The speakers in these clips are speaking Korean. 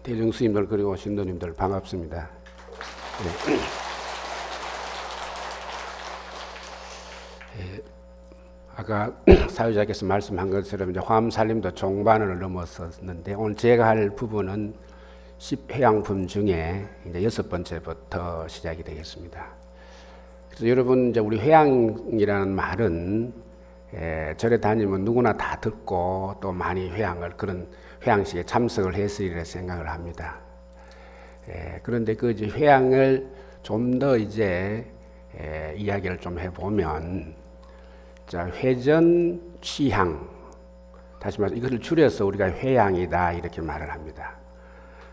대중스님들 그리고 신도님들 반갑습니다. 아까 사유자께서 말씀한 것처럼 이제 화엄살림도 종반을 넘었었는데 오늘 제가 할 부분은 10회양품 중에 이제 6번째부터 시작이 되겠습니다. 그래서 여러분 이제 우리 회양이라는 말은 절에 다니면 누구나 다 듣고 또 많이 그런 회양식에 참석을 했으리라 생각을 합니다. 그런데 그 이제 회양을 좀 더 이제 이야기를 좀 해보면, 자, 회전 취향, 다시 말해서 이것을 줄여서 우리가 회양이다 이렇게 말을 합니다.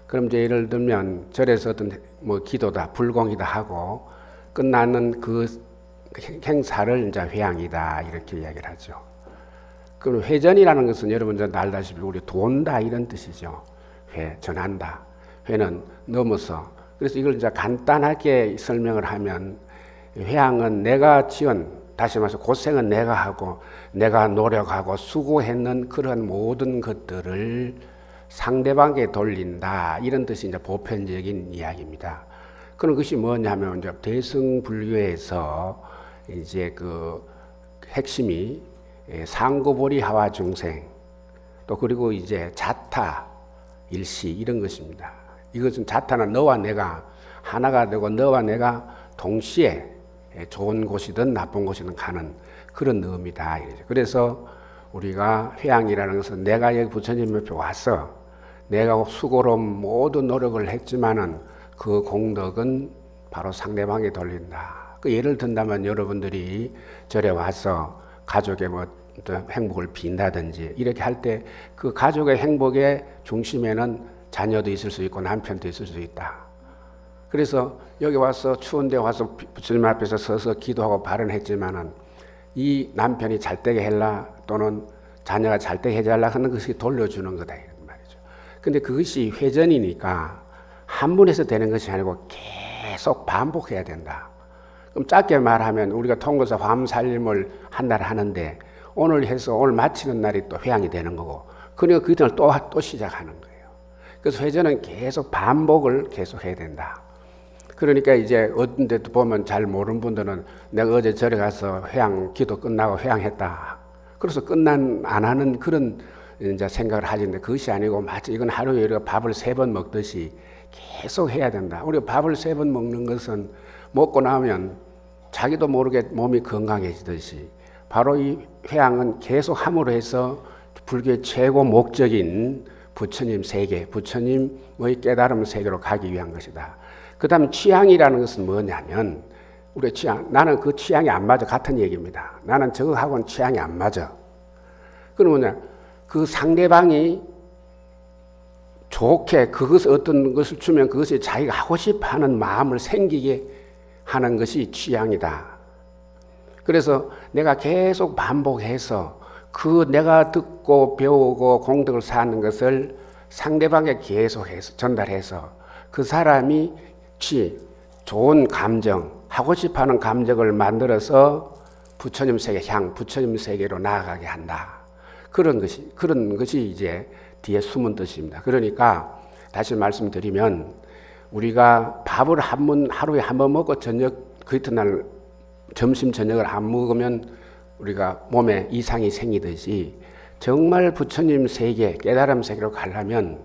그럼 이제 예를 들면 절에서 어떤 뭐 기도다, 불공이다 하고 끝나는 그 행사를 이제 회양이다 이렇게 이야기를 하죠. 그럼 회전이라는 것은 여러분 잘 알다시피 우리 돈다 이런 뜻이죠. 전한다. 회는 넘어서. 그래서 이걸 이제 간단하게 설명을 하면 회양은 내가 지은, 다시 말해서 고생은 내가 하고 내가 노력하고 수고했는 그런 모든 것들을 상대방에게 돌린다 이런 뜻이 이제 보편적인 이야기입니다. 그런 것이 뭐냐면 이제 대승불교에서 이제 그 핵심이 상고보리 하와 중생, 또 그리고 이제 자타 일시 이런 것입니다. 이것은 자타는 너와 내가 하나가 되고 너와 내가 동시에 좋은 곳이든 나쁜 곳이든 가는 그런 의미다. 그래서 우리가 회양이라는 것은 내가 여기 부처님 옆에 와서 내가 수고로 모든 노력을 했지만은 그 공덕은 바로 상대방에 돌린다. 그 예를 든다면 여러분들이 절에 와서 가족의 뭐 행복을 빈다든지 이렇게 할 때 그 가족의 행복의 중심에는 자녀도 있을 수 있고 남편도 있을 수 있다. 그래서 여기 와서 추운 데 와서 부처님 앞에서 서서 기도하고 발언했지만은 이 남편이 잘 되게 해라 또는 자녀가 잘 되게 해달라 하는 것이 돌려주는 거다 이런 말이죠. 근데 그것이 회전이니까 한 번에서 되는 것이 아니고 계속 반복해야 된다. 그럼 짧게 말하면 우리가 통거사 화엄살림을 한 달 하는데 오늘 해서 오늘 마치는 날이 또 회양이 되는 거고, 그러니까 그 이틀 또 시작하는 거예요. 그래서 회전은 계속 반복을 계속 해야 된다. 그러니까 이제 어떤 데도 보면 잘 모르는 분들은 내가 어제 절에 가서 회양 기도 끝나고 회양했다. 그래서 안 하는 그런 이제 생각을 하시는데 그것이 아니고 마치 이건 하루에 우리가 밥을 3번 먹듯이 계속 해야 된다. 우리가 밥을 3번 먹는 것은 먹고 나면 자기도 모르게 몸이 건강해지듯이 바로 이 회양은 계속 함으로 해서 불교의 최고 목적인 부처님 세계, 부처님의 깨달음 세계로 가기 위한 것이다. 그 다음 취향이라는 것은 뭐냐면 우리 취향, 나는 그 취향이 안 맞아 같은 얘기입니다. 나는 저거하고는 취향이 안 맞아. 그러면 그 상대방이 좋게 어떤 것을 주면 그것이 자기가 하고 싶어 하는 마음을 생기게 하는 것이 취향이다. 그래서 내가 계속 반복해서 그 내가 듣고 배우고 공덕을 쌓는 것을 상대방에 계속해서 전달해서 그 사람이 좋은 감정, 하고 싶어 하는 감정을 만들어서 부처님 세계 부처님 세계로 나아가게 한다. 그런 것이 이제 뒤에 숨은 뜻입니다. 그러니까 다시 말씀드리면 우리가 밥을 하루에 한 번 먹고 그 이튿날 점심 저녁을 안 먹으면 우리가 몸에 이상이 생기듯이 정말 부처님 세계, 깨달음 세계로 가려면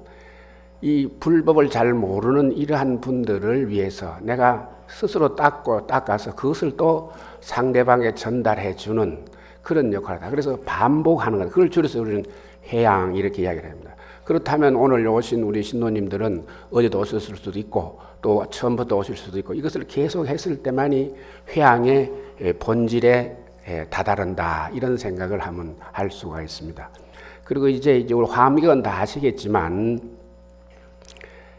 이 불법을 잘 모르는 이러한 분들을 위해서 내가 스스로 닦아서 그것을 또 상대방에 전달해 주는 그런 역할이다. 그래서 반복하는 것, 그걸 줄여서 우리는 회양 이렇게 이야기를 합니다. 그렇다면 오늘 오신 우리 신도님들은 어제도 오셨을 수도 있고 또 처음부터 오실 수도 있고 이것을 계속 했을 때만이 회양의 본질에 다다른다 이런 생각을 하면 할 수가 있습니다. 그리고 이제 우리 화엄경은 다 아시겠지만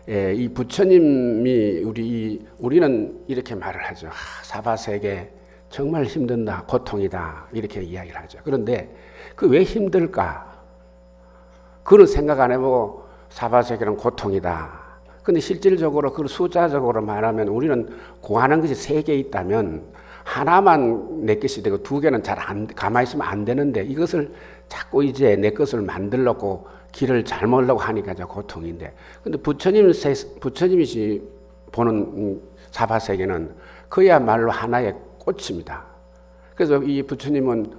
이 부처님이 우리는 이렇게 말을 하죠. 사바세계 정말 힘든다, 고통이다 이렇게 이야기를 하죠. 그런데 그 왜 힘들까? 그런 생각 안 해보고 사바세계는 고통이다. 근데 실질적으로 그 숫자적으로 말하면 우리는 구하는 것이 3개 있다면 하나만 내 것이 되고 두 개는 잘 가만히 있으면 안 되는데 이것을 자꾸 이제 내 것을 만들려고 길을 잘못하려고 하니까 저 고통인데, 근데 부처님이 보는 사바세계는 그야말로 하나의 꽃입니다. 그래서 이 부처님은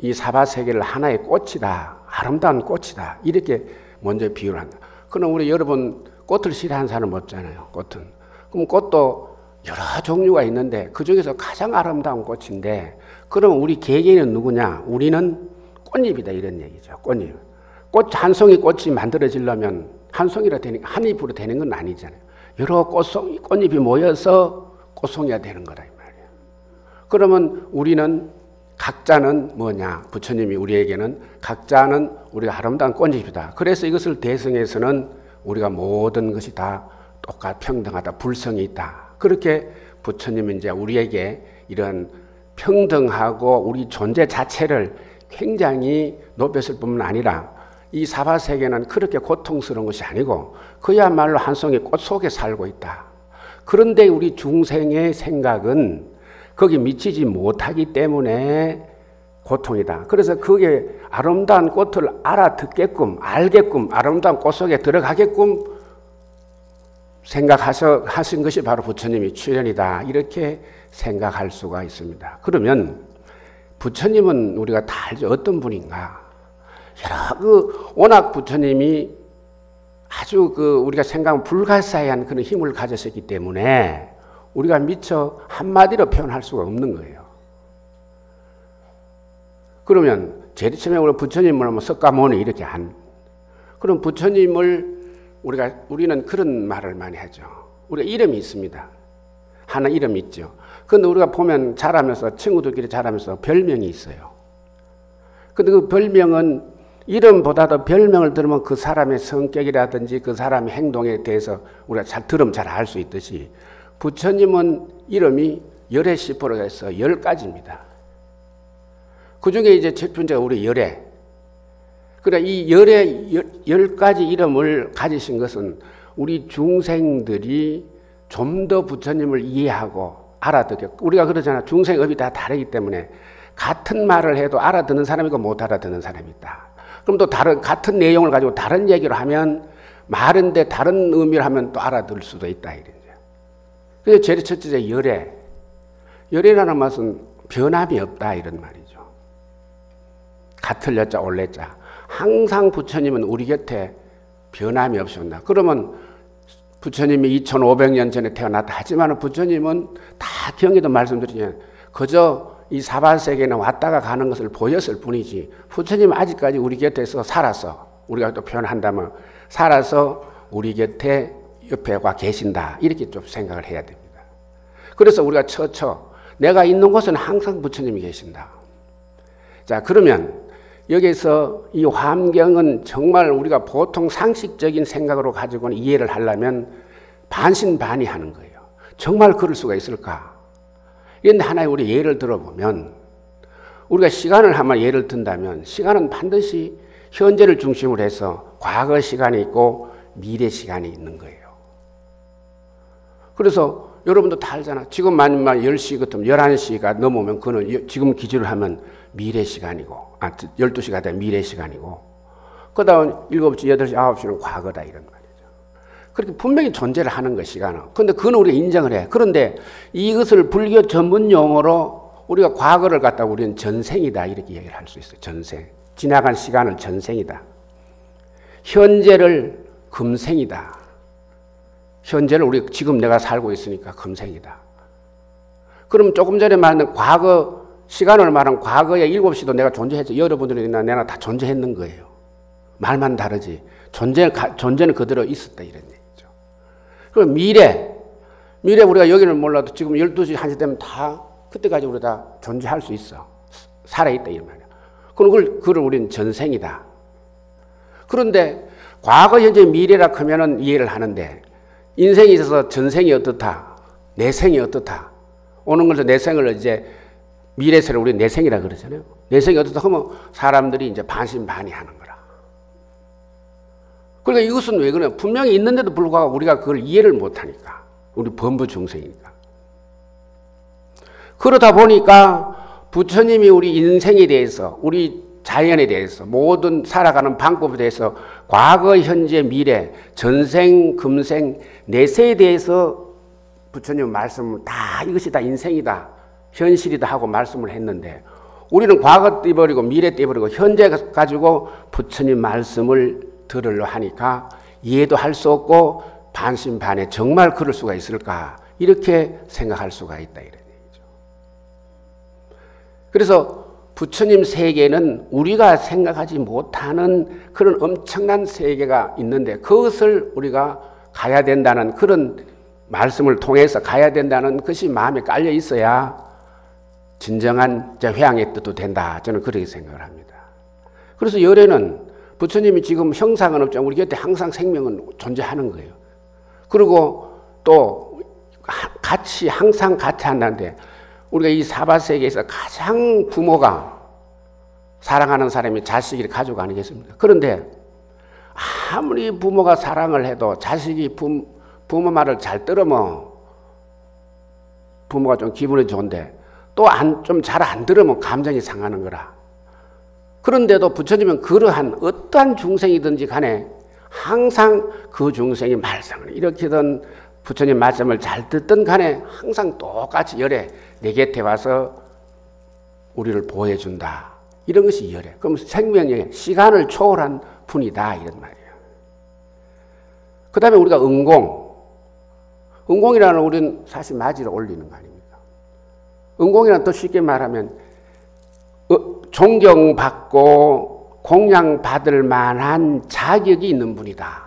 이 사바세계를 하나의 꽃이다, 아름다운 꽃이다, 이렇게 먼저 비유를 한다. 그럼 우리 여러분 꽃을 싫어하는 사람 없잖아요. 꽃은. 그럼 꽃도 여러 종류가 있는데 그 중에서 가장 아름다운 꽃인데, 그러면 우리 개개인은 누구냐? 우리는 꽃잎이다, 이런 얘기죠. 꽃잎. 꽃 한 송이 꽃이 만들어지려면 한 송이로 되는, 한 잎으로 되는 건 아니잖아요. 여러 꽃잎이 모여서 꽃송이가 되는 거다, 이 말이에요. 그러면 우리는 각자는 뭐냐? 부처님이 우리에게는 각자는 우리가 아름다운 꽃잎이다. 그래서 이것을 대승해서는 우리가 모든 것이 다 똑같 평등하다, 불성이 있다. 그렇게 부처님은 이제 우리에게 이런 평등하고 우리 존재 자체를 굉장히 높였을 뿐만 아니라 이 사바세계는 그렇게 고통스러운 것이 아니고 그야말로 한 송이 꽃 속에 살고 있다. 그런데 우리 중생의 생각은 거기 미치지 못하기 때문에 고통이다. 그래서 그게 아름다운 꽃을 알아듣게끔, 알게끔, 아름다운 꽃 속에 들어가게끔 생각하신 것이 바로 부처님이 출현이다, 이렇게 생각할 수가 있습니다. 그러면 부처님은 우리가 다 알죠. 어떤 분인가? 워낙 부처님이 아주 우리가 생각하면 불가사의한 그런 힘을 가졌었기 때문에 우리가 미처 한마디로 표현할 수가 없는 거예요. 그러면 제일 처음에 우리 부처님을 하면 석가모니 이렇게 그럼 부처님을 우리는 그런 말을 많이 하죠. 우리가 이름이 있습니다. 하나 이름이 있죠. 그런데 우리가 보면 자라면서, 친구들끼리 자라면서 별명이 있어요. 근데 그 별명은 이름보다도 별명을 들으면 그 사람의 성격이라든지 그 사람의 행동에 대해서 우리가 들으면 잘 알 수 있듯이 부처님은 이름이 10에 해서 10가지입니다. 그 중에 이제 첫 번째가 우리 열애. 그래, 이 10가지 이름을 가지신 것은 우리 중생들이 좀 더 부처님을 이해하고 알아듣게. 우리가 그러잖아. 중생업이 다 다르기 때문에 같은 말을 해도 알아듣는 사람이 있고 못 알아듣는 사람이 있다. 그럼 또 같은 내용을 가지고 다른 얘기를 하면, 말인데 다른 의미를 하면 또 알아들 수도 있다, 이런 거죠. 그래서 제일 첫째 열애. 열애라는 말은 변함이 없다, 이런 말이죠. 같을 여자 올래자. 항상 부처님은 우리 곁에 변함이 없이 온다. 그러면 부처님이 2500년 전에 태어났다 하지만 부처님은 다 경에도 말씀드리지만 그저 이 사바세계는 왔다가 가는 것을 보였을 뿐이지 부처님은 아직까지 우리 곁에서 살아서, 우리가 또 표현한다면 살아서 우리 곁에 옆에 와 계신다, 이렇게 좀 생각을 해야 됩니다. 그래서 우리가 내가 있는 곳은 항상 부처님이 계신다. 자, 그러면 여기서 이 환경은 정말 우리가 보통 상식적인 생각으로 가지고는 이해를 하려면 반신반의하는 거예요. 정말 그럴 수가 있을까? 그런데 하나의 우리 예를 들어보면, 우리가 시간을 한번 예를 든다면 시간은 반드시 현재를 중심으로 해서 과거 시간이 있고 미래 시간이 있는 거예요. 그래서 여러분도 다 알잖아. 지금 만약 10시 같으면 11시가 넘으면 그는 지금 기준을 하면 미래 시간이고, 12시가 되면 미래 시간이고, 그 다음 7시, 8시, 9시는 과거다, 이런 말이죠. 그렇게 분명히 존재를 하는 것, 시간은. 그런데 그건 우리가 인정을 해. 그런데 이것을 불교 전문 용어로 우리가 과거를 갖다가 우리는 전생이다, 이렇게 얘기를 할 수 있어요. 전생. 지나간 시간을 전생이다. 현재를 금생이다. 현재를 우리 지금 내가 살고 있으니까 금생이다. 그럼 조금 전에 말한 과거 시간을 말한 과거에 7시도 내가 존재했죠. 여러분들이나 내가 다 존재했는 거예요. 말만 다르지. 존재는 그대로 있었다, 이런 얘기죠. 그럼 미래 우리가 여기는 몰라도 지금 12시, 1시 되면 다 그때까지 우리 다 존재할 수 있어. 살아있다, 이런 말이야. 그럼 그걸 우리는 전생이다. 그런데 과거, 현재, 미래라 하면은 이해를 하는데 인생에 있어서 전생이 어떻다, 내생이 어떻다. 오는 것을 내생을 이제 미래세를 우리 내생이라 그러잖아요. 내생이 어떻다 하면 사람들이 이제 반신반의하는 거라. 그러니까 이것은 왜 그래요? 분명히 있는데도 불구하고 우리가 그걸 이해를 못하니까. 우리 범부 중생이니까. 그러다 보니까 부처님이 우리 인생에 대해서, 우리 자연에 대해서, 모든 살아가는 방법에 대해서 과거, 현재, 미래, 전생, 금생, 내세에 대해서 부처님 말씀을 다 이것이 다 인생이다, 현실이다 하고 말씀을 했는데 우리는 과거 떼버리고 미래 떼버리고 현재 가지고 부처님 말씀을 들으려 하니까 이해도 할 수 없고 반신반의 정말 그럴 수가 있을까 이렇게 생각할 수가 있다 이런 얘기죠. 그래서 부처님 세계는 우리가 생각하지 못하는 그런 엄청난 세계가 있는데 그것을 우리가 가야 된다는 그런 말씀을 통해서 가야 된다는 것이 마음에 깔려 있어야 진정한 회향의 뜻도 된다. 저는 그렇게 생각을 합니다. 그래서 열애는 부처님이 지금 형상은 없지만 우리 곁에 항상 생명은 존재하는 거예요. 그리고 또 같이 항상 같이 한다는데 우리가 이 사바세계에서 가장 부모가 사랑하는 사람이 자식을 가족 아니겠습니까? 그런데 아무리 부모가 사랑을 해도 자식이 부모 말을 잘 들으면 부모가 좀 기분이 좋은데 또 좀 잘 안 들으면 감정이 상하는 거라. 그런데도 부처님은 그러한 어떠한 중생이든지 간에 항상 그 중생이 말썽을 일으키든 부처님 말씀을 잘 듣든 간에 항상 똑같이 열애 내 곁에 와서 우리를 보호해준다. 이런 것이 열애. 그럼 생명의 시간을 초월한 분이다 이런 말이에요. 그 다음에 우리가 응공. 응공이라는 우리는 사실 맞이를 올리는 거 아닙니까? 응공이란 더 쉽게 말하면 존경받고 공양받을 만한 자격이 있는 분이다.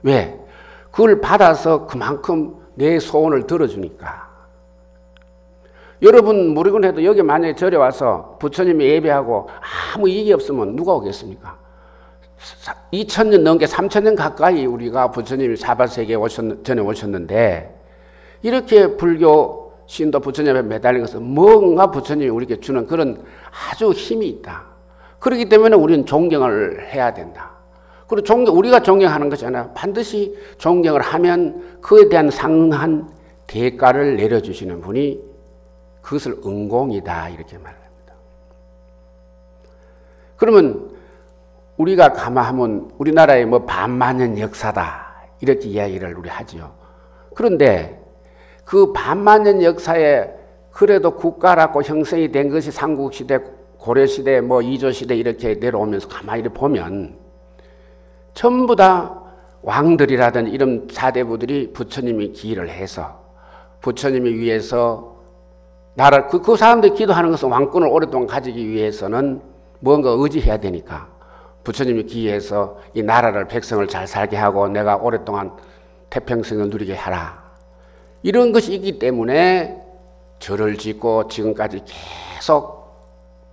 왜? 그걸 받아서 그만큼 내 소원을 들어주니까. 여러분 모르곤 해도 여기 만약에 절에 와서 부처님이 예배하고 아무 이익이 없으면 누가 오겠습니까? 2000년 넘게 3000년 가까이 우리가 부처님이 사바세계에 전에 오셨는데 이렇게 불교 신도 부처님에 매달린 것은 뭔가 부처님이 우리에게 주는 그런 아주 힘이 있다. 그렇기 때문에 우리는 존경을 해야 된다. 그리고 우리가 존경하는 것이 아니라 반드시 존경을 하면 그에 대한 상한 대가를 내려주시는 분이 그것을 응공이다 이렇게 말합니다. 그러면 우리가 가만하면 우리나라의 뭐 반만년 역사다 이렇게 이야기를 우리 하지요. 그런데 그 반만년 역사에 그래도 국가라고 형성이 된 것이 삼국시대, 고려시대, 뭐 이조시대 이렇게 내려오면서 가만히 보면 전부 다 왕들이라든지 이런 사대부들이 부처님이 기일을 해서 부처님이 위해서 나라 그 사람들이 기도하는 것은 왕권을 오랫동안 가지기 위해서는 뭔가 의지해야 되니까 부처님이 기해서 이 나라를 백성을 잘 살게 하고 내가 오랫동안 태평성을 누리게 하라. 이런 것이 있기 때문에 절을 짓고 지금까지 계속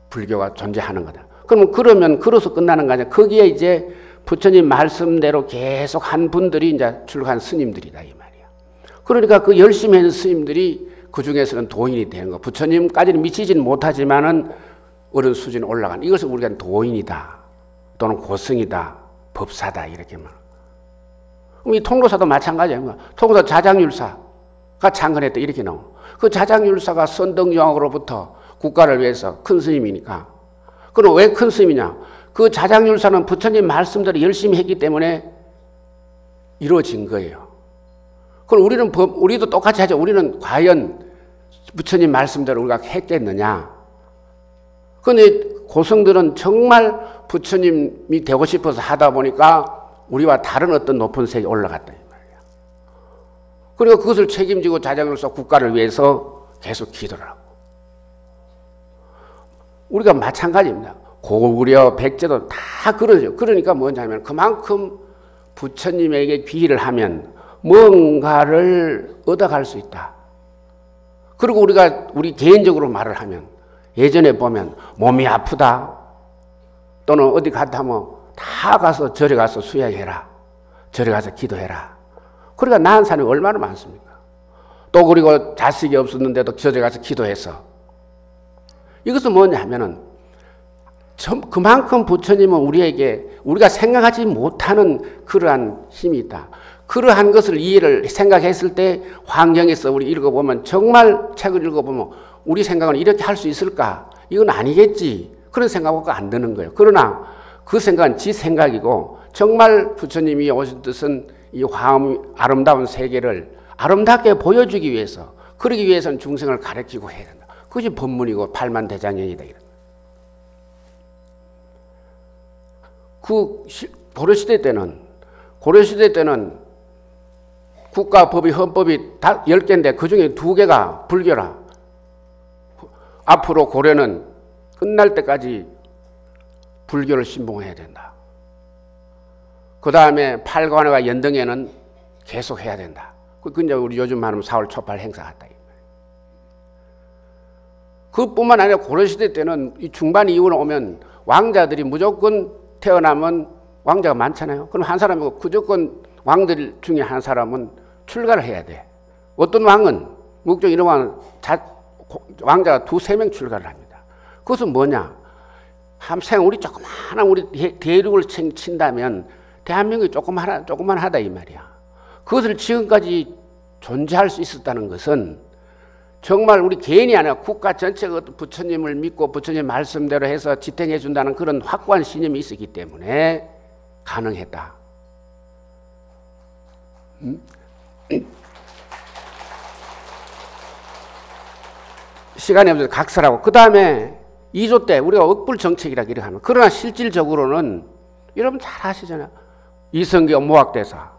불교가 존재하는 거다. 그러면 그로서 끝나는 거 아니야. 거기에 이제 부처님 말씀대로 계속 한 분들이 이제 출간 스님들이다 이 말이야. 그러니까 그 열심히 하는 스님들이 그 중에서는 도인이 되는 거. 부처님까지는 미치지는 못하지만은 어른 수준에 올라간 이것을 우리가 도인이다 또는 고승이다 법사다 이렇게 말. 그럼 이 통로사도 마찬가지야. 통로사 자장율사가 창건했다 이렇게 나와. 그 자장율사가 선덕여왕으로부터 국가를 위해서 큰 스님이니까. 그럼 왜 큰 스님이냐? 그 자장율사는 부처님 말씀대로 열심히 했기 때문에 이루어진 거예요. 그럼 우리도 똑같이 하죠. 우리는 과연 부처님 말씀대로 우리가 했겠느냐? 그런데 고승들은 정말 부처님이 되고 싶어서 하다 보니까 우리와 다른 어떤 높은 세계에 올라갔다 이 말이야. 그리고 그것을 책임지고 자장율사 국가를 위해서 계속 기도를 하고. 우리가 마찬가지입니다. 고구려, 백제도 다 그러죠. 그러니까 뭐냐면 그만큼 부처님에게 귀의를 하면 뭔가를 얻어갈 수 있다. 그리고 우리 개인적으로 말을 하면 예전에 보면 몸이 아프다 또는 어디 갔다 하면 다 가서 절에 가서 수양해라. 절에 가서 기도해라. 그러니까 나은 사람이 얼마나 많습니까? 또 그리고 자식이 없었는데도 절에 가서 기도해서. 이것은 뭐냐 하면은 그만큼 부처님은 우리에게 우리가 생각하지 못하는 그러한 힘이 있다. 그러한 것을 이해를 생각했을 때 환경에서 우리 읽어보면 정말 책을 읽어보면 우리 생각은 이렇게 할 수 있을까? 이건 아니겠지. 그런 생각밖에 안 드는 거예요. 그러나 그 생각은 지 생각이고 정말 부처님이 오신 뜻은 이 화음 아름다운 세계를 아름답게 보여주기 위해서 그러기 위해서는 중생을 가르치고 해야 된다. 그것이 법문이고 팔만대장경이다. 그 고려시대 때는 국가법이 헌법이 다 10개인데 그중에 2개가 불교라. 앞으로 고려는 끝날 때까지 불교를 신봉해야 된다. 그 다음에 팔관과 연등에는 계속 해야 된다. 그 이제 우리 요즘 말하면 4월 초팔 행사 같다. 그뿐만 아니라 고려시대 때는 이 중반 이후로 오면 왕자들이 무조건 태어나면 왕자가 많잖아요. 그럼 한 사람이고 무조건 왕들 중에 한 사람은 출가를 해야 돼. 어떤 왕은 묵종 이런 왕은 왕자가 2-3명 출가를 합니다. 그것은 뭐냐? 한생 우리 조그마한 우리 대륙을 친다면 대한민국이 조그만 하다 이 말이야. 그것을 지금까지 존재할 수 있었다는 것은 정말 우리 개인이 아니라 국가 전체가 부처님을 믿고 부처님 말씀대로 해서 지탱해 준다는 그런 확고한 신념이 있었기 때문에 가능했다. 시간이 없어서 각설하고 그 다음에 2조 때 우리가 억불정책이라고 이렇게 하면 그러나 실질적으로는 여러분 잘 아시잖아요. 이성계 모학대사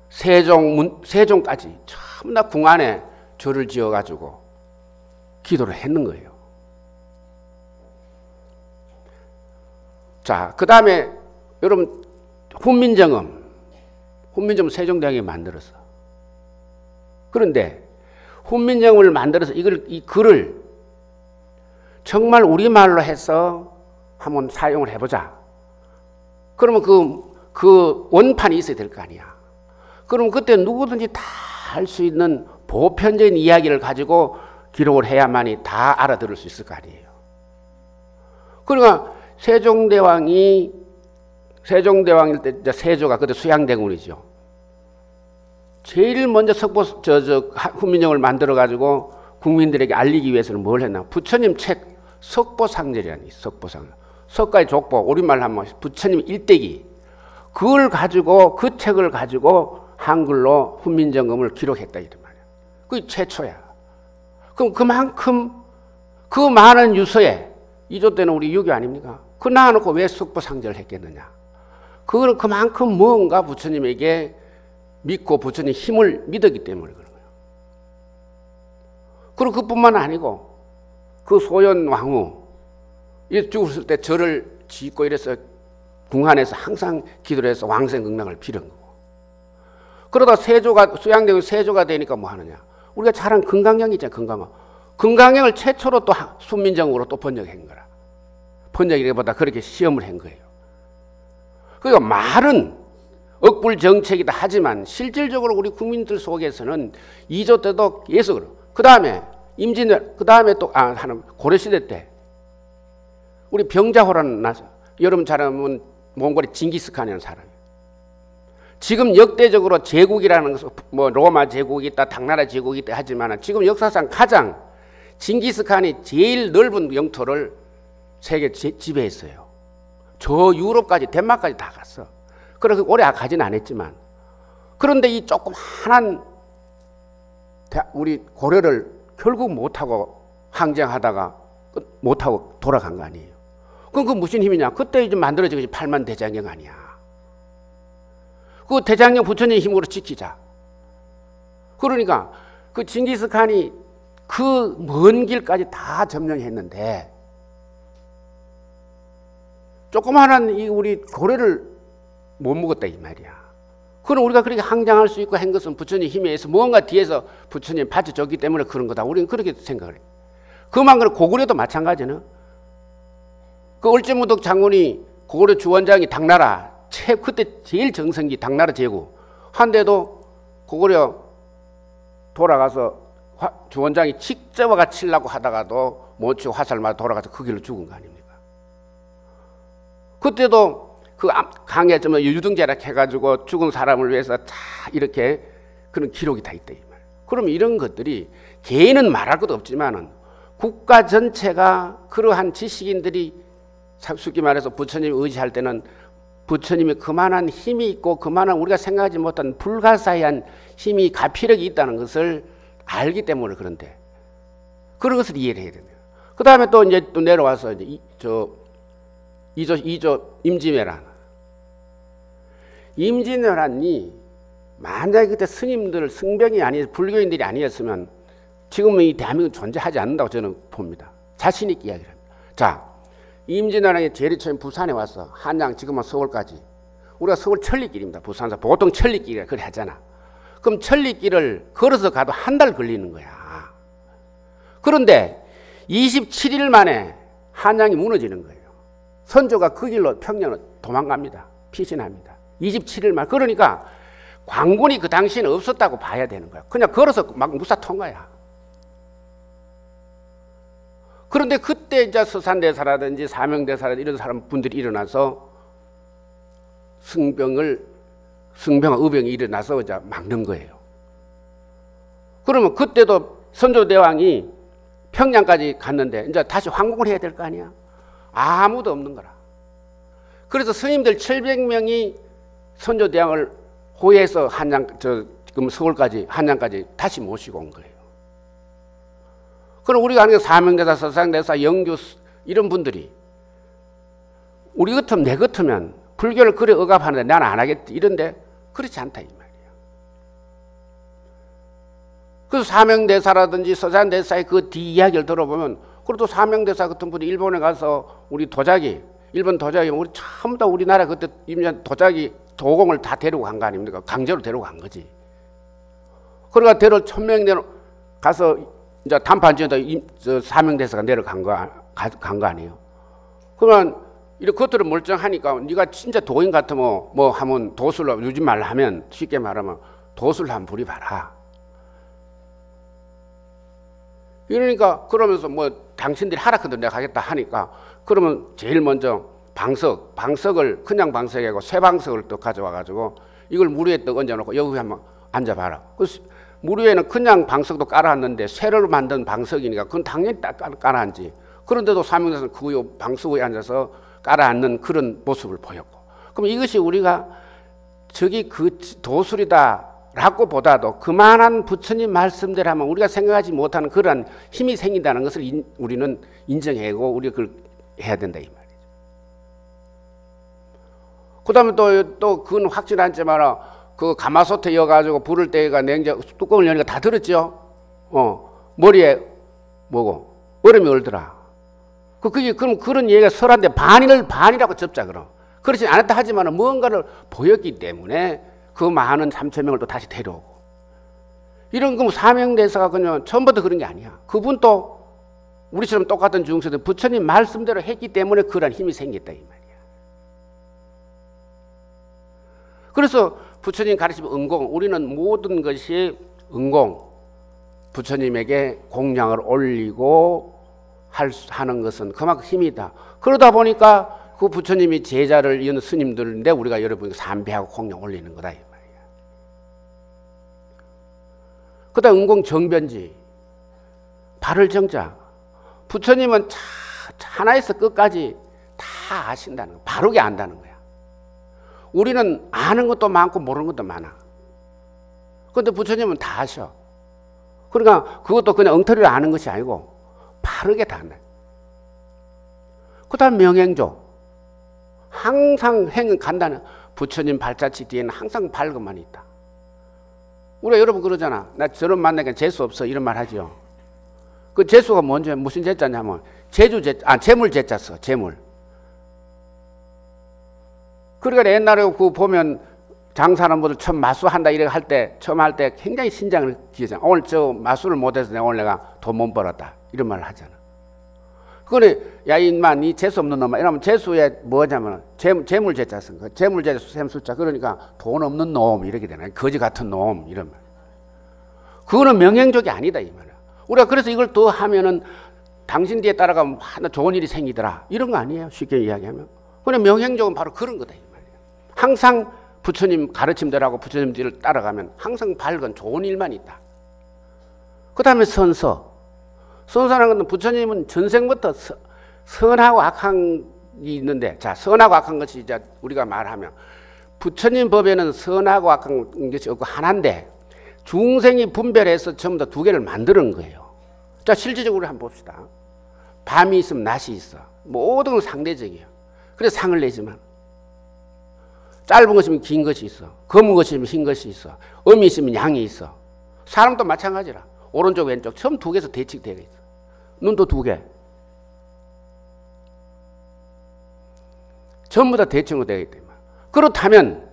세종까지 참나 궁 안에 절을 지어가지고 기도를 했는 거예요. 자, 그 다음에 여러분 훈민정음 세종대왕이 만들었어. 그런데 훈민정음을 만들어서 이 글을 정말 우리말로 해서 한번 사용을 해보자. 그러면 그 원판이 있어야 될 거 아니야. 그럼 그때 누구든지 다 할 수 있는 보편적인 이야기를 가지고 기록을 해야만이 다 알아들을 수 있을 거 아니에요. 그러니까 세종대왕일 때 이제 세조가 그때 수양대군이죠. 제일 먼저 훈민정음을 만들어 가지고 국민들에게 알리기 위해서는 뭘 했나? 부처님 책 석보상절이라니. 석가의 족보 우리말로 하면 부처님 일대기 그걸 가지고 그 책을 가지고 한글로 훈민정음을 기록했다 이런 말이야. 그게 최초야. 그럼 그만큼 그 많은 유서에 2조 때는 우리 유교 아닙니까? 그 낳아놓고 왜 석보상절을 했겠느냐? 그거는 그만큼 뭔가 부처님에게 믿고 부처님 힘을 믿었기 때문에 그런 거예요. 그리고 그뿐만 아니고 그 소현 왕후 죽었을 때 절을 짓고 이래서 궁안에서 항상 기도를 해서 왕생극락을 빌은 거고. 그러다 수양대군 세조가 되니까 뭐 하느냐? 우리가 잘 아는 금강경 있잖아요. 금강경을 최초로 또 순민정음으로 또 번역한 거라. 번역이라기보다 그렇게 시험을 한 거예요. 그러니까 말은 억불정책이다 하지만 실질적으로 우리 국민들 속에서는 2조 때도 계속 그 다음에 그 다음에 또 하는 고려시대 때 우리 병자호란 나서 여러분 잘 알면 몽골의 징기스칸이라는 사람이에요. 지금 역대적으로 제국이라는 것은 뭐 로마 제국이 있다, 당나라 제국이 있다 하지만 지금 역사상 가장 징기스칸이 제일 넓은 영토를 세계 지배했어요. 저 유럽까지 덴마크까지 다 갔어. 그래서 오래 가지는 않았지만 그런데 이 조그마한 우리 고려를 결국 못하고 항쟁하다가 못하고 돌아간 거 아니에요. 그럼 그 무슨 힘이냐? 그때 이제 만들어진 것이 팔만대장경 아니야. 그 대장경 부처님 힘으로 지키자. 그러니까 그 징기스칸이 그 먼 길까지 다 점령했는데 조그마한 이 우리 고려를 못 먹었다 이 말이야. 그럼 우리가 그렇게 항장할 수 있고 한 것은 부처님 힘에 의해서 뭔가 뒤에서 부처님 받쳐줬기 때문에 그런 거다. 우리는 그렇게 생각을 해. 그만 고구려도 마찬가지는 그 을지무덕 장군이 고구려 주원장이 당나라 그때 제일 정성기 당나라 제국 한데도 고구려 돌아가서 주원장이 직접 와가 치려고 하다가도 못 치고 화살 맞아 돌아가서 그 길로 죽은 거 아닙니까? 그때도 그 강에 좀 유등재라 해가지고 죽은 사람을 위해서 다 이렇게 그런 기록이 다 있다 이 말. 그럼 이런 것들이 개인은 말할 것도 없지만은 국가 전체가 그러한 지식인들이 쉽게 말해서 부처님 의지할 때는 부처님이 그만한 힘이 있고 그만한 우리가 생각하지 못한 불가사의한 힘이 가피력이 있다는 것을 알기 때문에 그런데 그런 것을 이해를 해야 됩니다. 그 다음에 또 이제 또 내려와서 이제 이조 임진왜란. 임진왜란이 만약에 그때 스님들 승병이 아니 불교인들이 아니었으면 지금은 이 대한민국 존재하지 않는다고 저는 봅니다. 자신 있게 이야기를 합니다. 자, 임진왜란이 제일 처음 부산에 와서 한양 지금은 서울까지 우리가 서울 천리길입니다. 부산에서 보통 천리길이라 그래 하잖아. 그럼 천리길을 걸어서 가도 한 달 걸리는 거야. 그런데 27일 만에 한양이 무너지는 거예요. 선조가 그 길로 평양으로 도망갑니다. 피신합니다. 27일 만. 그러니까 관군이 그 당시에는 없었다고 봐야 되는 거야. 그냥 걸어서 막 무사 통과야. 그런데 그때 이제 서산대사라든지 사명대사라든지 이런 사람 분들이 일어나서 승병과 의병이 일어나서 이제 막는 거예요. 그러면 그때도 선조대왕이 평양까지 갔는데 이제 다시 황공을 해야 될 거 아니야. 아무도 없는 거라. 그래서 스님들 700명이 선조대왕을 호위해서 지금 서울까지 한양까지 다시 모시고 온 거예요. 그럼 우리가 아는 사명대사, 서상대사, 영규 이런 분들이 우리 같으면 내 같으면 불교를 그래 억압하는데 나는 안 하겠지 이런데 그렇지 않다 이 말이야. 그래서 사명대사라든지 서산대사의 그 뒤 이야기를 들어보면 그래도 사명대사 같은 분이 일본에 가서 우리 도자기 일본 도자기 우리 전부 다 우리나라 그때 도자기 도공을 다 데리고 간 거 아닙니까? 강제로 데리고 간 거지. 그러니까 데려 1000명 가서 이제 단판 지어다 사명대사가 내려간 거 아니에요. 그러면 이렇게 그것들은 멀쩡하니까 네가 진짜 도인 같으면 뭐 하면 도술 요즘 말로 하면 쉽게 말하면 도술 한번 부려봐라. 이러니까 그러면서 뭐 당신들이 하라거든 내가 하겠다 하니까 그러면 제일 먼저 방석을 그냥 방석이 아니고 쇠방석을 또 가져와가지고 이걸 물 위에 또 얹어놓고 여기 한번 앉아봐라. 물 위에는 그냥 방석도 깔아놨는데 쇠로 만든 방석이니까 그건 당연히 딱 깔아앉지. 그런데도 사명대사는 그 방석 위에 앉아서 깔아앉는 그런 모습을 보였고. 그럼 이것이 우리가 저기 그 도술이다라고 보다도 그만한 부처님 말씀대로 하면 우리가 생각하지 못하는 그런 힘이 생긴다는 것을 우리는 인정하고 우리가 그걸 해야 된다 이 말이죠. 그 다음에 또 그건 확실 않지만 그 가마솥에 이어가지고 불을 때가 냉장 뚜껑을 여니까 다 들었죠. 머리에 뭐고 얼음이 얼더라. 그게 그럼 그런 얘기가 설한데 반이라고 접자 그럼. 그렇지 않았다 하지만 무언가를 보였기 때문에 그 많은 3000명을 또 다시 데려오고. 이런 거 사명대사가 그냥 처음부터 그런 게 아니야. 그분도 우리처럼 똑같은 중생들 부처님 말씀대로 했기 때문에 그런 힘이 생겼다 이 말이야. 그래서 부처님 가르치면 응공, 우리는 모든 것이 응공, 부처님에게 공양을 올리고 하는 것은 그만큼 힘이다. 그러다 보니까 그 부처님이 제자를 이은 스님들인데 우리가 여러분 삼배하고 공양 올리는 거다 이 말이야. 그다음 응공 정변지, 발을 정자. 부처님은 하나에서 끝까지 다 아신다는 거야. 바르게 안다는 거야. 우리는 아는 것도 많고 모르는 것도 많아. 그런데 부처님은 다 아셔. 그러니까 그것도 그냥 엉터리로 아는 것이 아니고 바르게 다 안다. 그 다음 명행조. 항상 행은 간다는 부처님 발자취 뒤에는 항상 밝음만 있다. 우리가 여러분 그러잖아. 나 저런 만나니까 재수 없어 이런 말 하죠. 그 재수가 뭔지 무슨 재자냐면 재물 재자 써. 재물. 그러니까 옛날에 그 보면 장사하는 분들 처음 마수한다 이렇게 할 때 처음 할 때 굉장히 신장을 기하잖아. 오늘 저 마수를 못해서 오늘 내가 돈 못 벌었다 이런 말을 하잖아. 그래 야 인마 니 재수 없는 놈아 이러면 재수에 뭐냐면 재물 재자 쓴 거. 재물 재자 셈 숫자 그러니까 돈 없는 놈 이렇게 되나 거지 같은 놈 이런 말. 그거는 명행족이 아니다 이 말이야. 우리가 그래서 이걸 더 하면은 당신 뒤에 따라가면 하나 좋은 일이 생기더라 이런 거 아니에요. 쉽게 이야기하면. 그냥 명행족은 바로 그런 거다 이 말이야. 항상 부처님 가르침대로하고 부처님 뒤를 따라가면 항상 밝은 좋은 일만 있다. 그 다음에 선서. 선서라는 것은 부처님은 전생부터 선하고 악한 게 있는데, 자, 선하고 악한 것이 이제 우리가 말하면 부처님 법에는 선하고 악한 것이 없고 하나인데 중생이 분별해서 전부 다 두 개를 만드는 거예요. 자, 실질적으로 한번 봅시다. 밤이 있으면 낮이 있어. 모든 건 상대적이에요. 그래서 상을 내지만 짧은 것이면 긴 것이 있어. 검은 것이면 흰 것이 있어. 음이 있으면 양이 있어. 사람도 마찬가지라. 오른쪽 왼쪽 처음 두 개에서 대칭되어 있어. 눈도 두 개. 전부 다 대칭으로 되어 있기 때문에. 그렇다면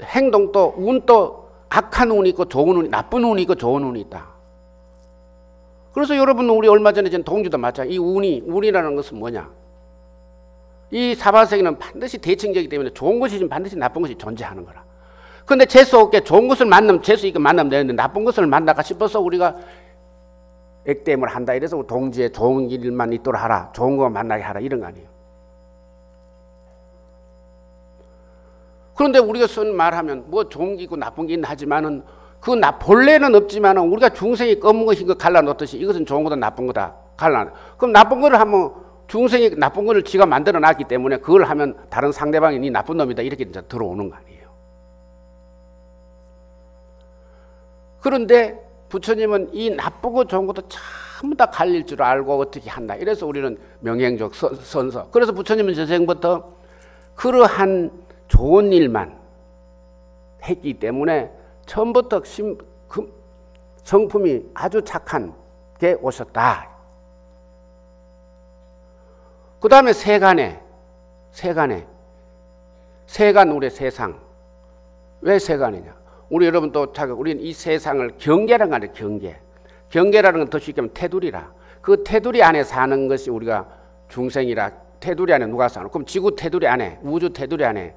행동도 운도 악한 운이 있고 좋은 운이, 나쁜 운이 있고 좋은 운이 있다. 그래서 여러분, 우리 얼마 전에 전 동주도 마찬가지. 이 운이라는 것은 뭐냐? 이 사바세계는 반드시 대칭적이기 때문에 좋은 것이 지금 반드시 나쁜 것이 존재하는 거라. 그런데 재수 없게 좋은 것을 만나면 재수 있게 만나면 되는데 나쁜 것을 만나가 싶어서 우리가 액땜을 한다. 이래서 동지에 좋은 일만 있도록 하라. 좋은 거 만나게 하라. 이런 거 아니에요. 그런데 우리가 쓴 말하면 뭐 좋은 게 있고 나쁜 게 있나 하지만은 본래는 없지만은 우리가 중생이 검은 거 흰 거 갈라놓듯이 이것은 좋은 거다 나쁜 거다 갈라놔. 그럼 나쁜 거를 하면 중생이 나쁜 거를 지가 만들어 놨기 때문에 그걸 하면 다른 상대방이 네 나쁜 놈이다 이렇게 이제 들어오는 거 아니에요. 그런데 부처님은 이 나쁘고 좋은 것도 전부 다 갈릴 줄 알고 어떻게 한다. 이래서 우리는 명행적 선서. 그래서 부처님은 전생부터 그러한 좋은 일만 했기 때문에 처음부터 성품이 아주 착한 게 오셨다. 그 다음에 세간 우리 세상. 왜 세간이냐? 우리 여러분 또 우리는 이 세상을 경계라는 거 아니에요. 경계라는 건 더 쉽게 하면 테두리라. 그 테두리 안에 사는 것이 우리가 중생이라. 테두리 안에 누가 사노? 그럼 지구 테두리 안에, 우주 테두리 안에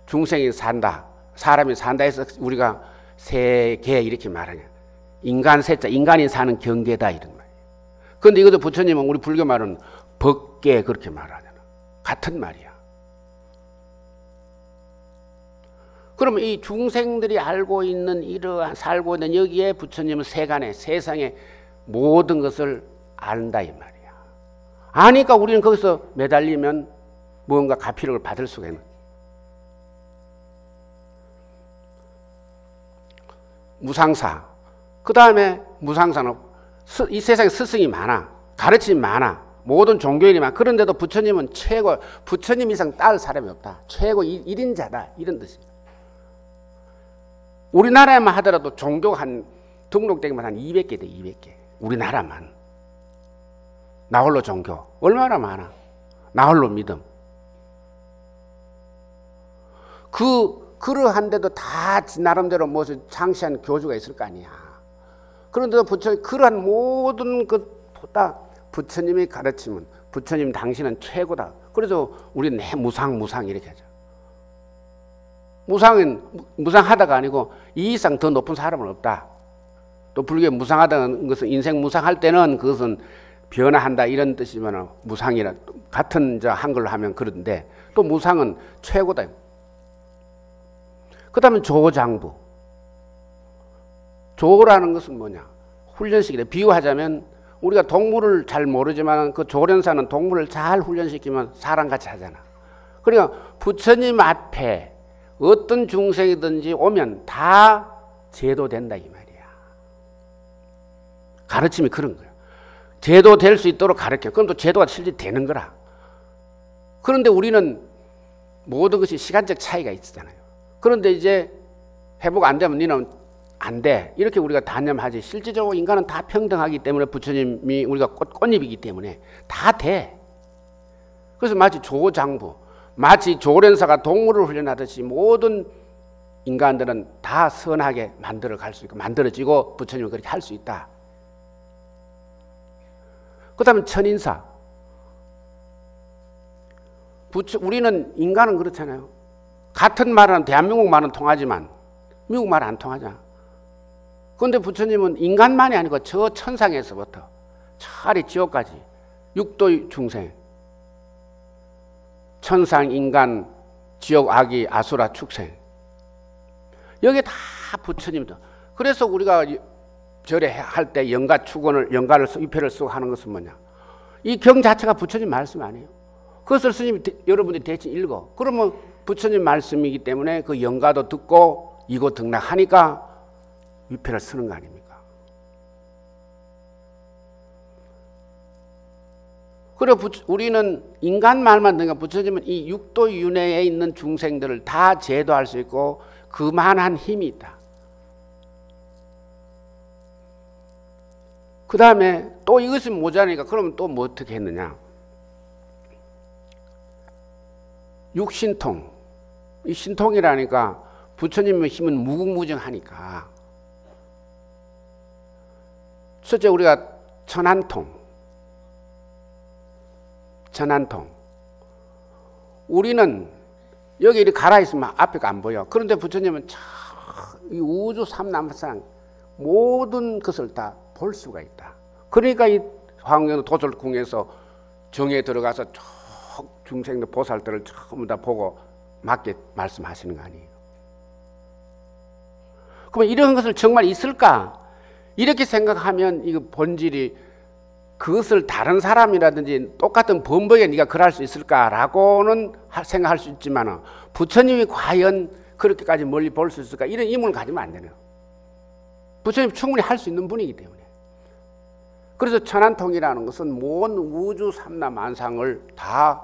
중생이 산다, 사람이 산다 해서 우리가 세계 이렇게 말하냐. 인간 세자, 인간이 사는 경계다 이런 말이에요. 그런데 이것도 부처님은 우리 불교 말은 법계 그렇게 말하잖아. 같은 말이야. 그러면 이 중생들이 알고 있는 이러한 살고 있는 여기에 부처님은 세간에 세상의 모든 것을 안다 이 말이야. 아니까 우리는 거기서 매달리면 무언가 가피력을 받을 수가 있는. 무상사. 그 다음에 무상사는 이 세상에 스승이 많아. 가르침이 많아. 모든 종교인이 많아. 그런데도 부처님은 최고, 부처님 이상 따를 사람이 없다. 최고 1인자다. 이런 뜻입니다. 우리나라에만 하더라도 종교 등록되기만 한 200개 돼. 200개. 우리나라만. 나홀로 종교. 얼마나 많아. 나홀로 믿음. 그러한데도 다 나름대로 무슨 창시한 교주가 있을 거 아니야. 그런데도 그러한 모든 것보다 부처님의 가르침은 부처님 당신은 최고다. 그래서 우리는 무상 이렇게 하죠. 무상하다가 아니고 이 이상 더 높은 사람은 없다. 또 불교에 무상하다는 것은 인생 무상할 때는 그것은 변화한다 이런 뜻이면 무상이라 같은 한글로 하면 그런데 또 무상은 최고다. 그 다음에 조장부. 조라는 것은 뭐냐? 훈련시키다. 비유하자면 우리가 동물을 잘 모르지만 그 조련사는 동물을 잘 훈련시키면 사람같이 하잖아. 그러니까 부처님 앞에 어떤 중생이든지 오면 다 제도된다 이 말이야. 가르침이 그런 거야. 제도될 수 있도록 가르쳐. 그럼 또 제도가 실제 되는 거라. 그런데 우리는 모든 것이 시간적 차이가 있잖아요. 그런데 이제 회복 안 되면 니는 안 돼. 이렇게 우리가 단념하지. 실질적으로 인간은 다 평등하기 때문에 부처님이 우리가 꽃잎이기 때문에 다 돼. 그래서 마치 조장부, 마치 조련사가 동물을 훈련하듯이 모든 인간들은 다 선하게 만들어 갈 수 있고 만들어지고 부처님은 그렇게 할 수 있다. 그 다음에 천인사. 우리는 인간은 그렇잖아요. 같은 말은 대한민국 말은 통하지만 미국 말은 안 통하잖아. 그런데 부처님은 인간만이 아니고 저 천상에서부터 저 아래 지옥까지 육도 중생, 천상, 인간, 지옥 악이 아수라 축생. 여기 다 부처님도. 그래서 우리가 절에 할 때 영가 축원을, 영가를 위패를 쓰고 하는 것은 뭐냐? 이 경 자체가 부처님 말씀 아니에요. 그것을 스님이 여러분들이 대신 읽어. 그러면 부처님 말씀이기 때문에 그 영가도 듣고 이고 등락하니까 위패를 쓰는 거 아닙니까? 그리고 우리는 인간 말만 듣니까 부처님은 이 육도 윤회에 있는 중생들을 다 제도할 수 있고 그만한 힘이 있다. 그 다음에 또 이것이 모자라니까 그러면 또 뭐 어떻게 했느냐? 육신통. 이 신통이라니까 부처님의 힘은 무궁무진하니까. 첫째 우리가 천안통. 우리는 여기 이렇게 갈아있으면 앞에가 안 보여. 그런데 부처님은 이 우주 삼남상 모든 것을 다 볼 수가 있다. 그러니까 이 화엄경 도솔궁에서 정에 들어가서 중생들 보살들을 전부 다 보고 맞게 말씀하시는 거 아니에요. 그러면 이런 것을 정말 있을까? 이렇게 생각하면 이거 본질이 그것을 다른 사람이라든지 똑같은 범벅에 네가 그럴 수 있을까라고는 생각할 수 있지만 부처님이 과연 그렇게까지 멀리 볼 수 있을까? 이런 의문을 가지면 안 되네요. 부처님 충분히 할 수 있는 분이기 때문에. 그래서 천안통이라는 것은 모든 우주 삼라만상을 다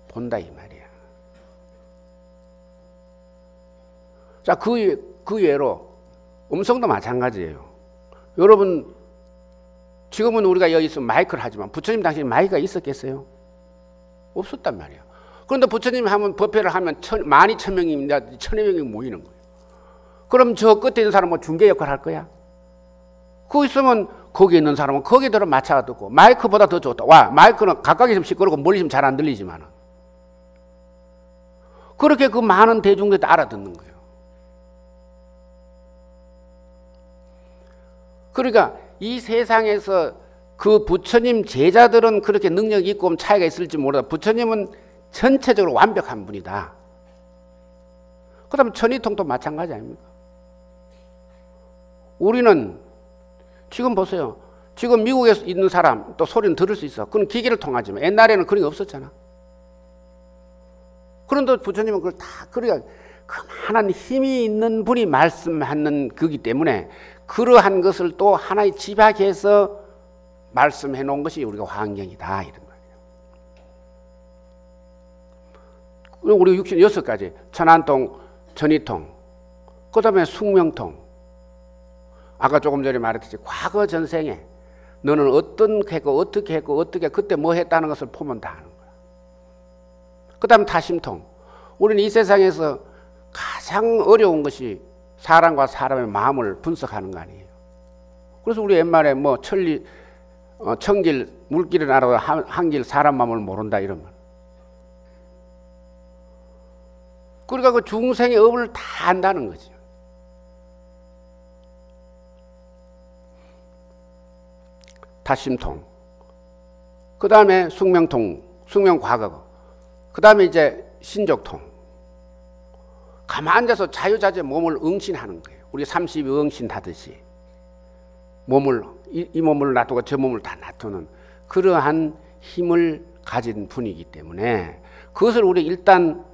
본다 이 말이야. 자, 그 외로 음성도 마찬가지예요. 여러분 지금은 우리가 여기서 마이크를 하지만 부처님 당시에 마이크가 있었겠어요? 없었단 말이야. 그런데 부처님이 하면 법회를 하면 12,000명입니다. 1,200명이 모이는 거예요. 그럼 저 끝에 있는 사람은 중개 역할 할 거야? 거기 있으면 거기 있는 사람은 거기대로 맞춰 듣고 마이크보다 더 좋다. 와, 마이크는 가까이 있으면 시끄럽고 멀리 있으면 잘 안 들리지만 그렇게 그 많은 대중들이 알아듣는 거예요. 그러니까 이 세상에서 그 부처님 제자들은 그렇게 능력이 있고 차이가 있을지 모르다. 부처님은 전체적으로 완벽한 분이다. 그 다음에 천이통도 마찬가지 아닙니까? 우리는 지금 보세요. 지금 미국에 있는 사람 또 소리는 들을 수 있어. 그건 기계를 통하지만 옛날에는 그런 게 없었잖아. 그런데 부처님은 그걸 다 그러니까 그만한 힘이 있는 분이 말씀하는 거기 때문에 그러한 것을 또 하나의 집약해서 말씀해 놓은 것이 우리가 화엄경이다 이런 거예요. 우리 66가지 천안통, 천이통, 그 다음에 숙명통. 아까 조금 전에 말했듯이 과거 전생에 너는 어떻게 했고 어떻게 그때 뭐 했다는 것을 보면 다 아는 거야. 그 다음 타심통. 우리는 이 세상에서 가장 어려운 것이 사람과 사람의 마음을 분석하는 거 아니에요. 그래서 우리 옛말에 뭐 천길 물길을 알아도 한길 사람 마음을 모른다 이러면. 그러니까 그 중생의 업을 다 안다는 거죠. 타심통, 그 다음에 숙명통, 숙명과거, 그 다음에 이제 신족통. 가만 앉아서 자유자재 몸을 응신하는 거예요. 우리 32응신 하듯이 몸을 이 몸을 놔두고 저 몸을 다 놔두는 그러한 힘을 가진 분이기 때문에 그것을 우리 일단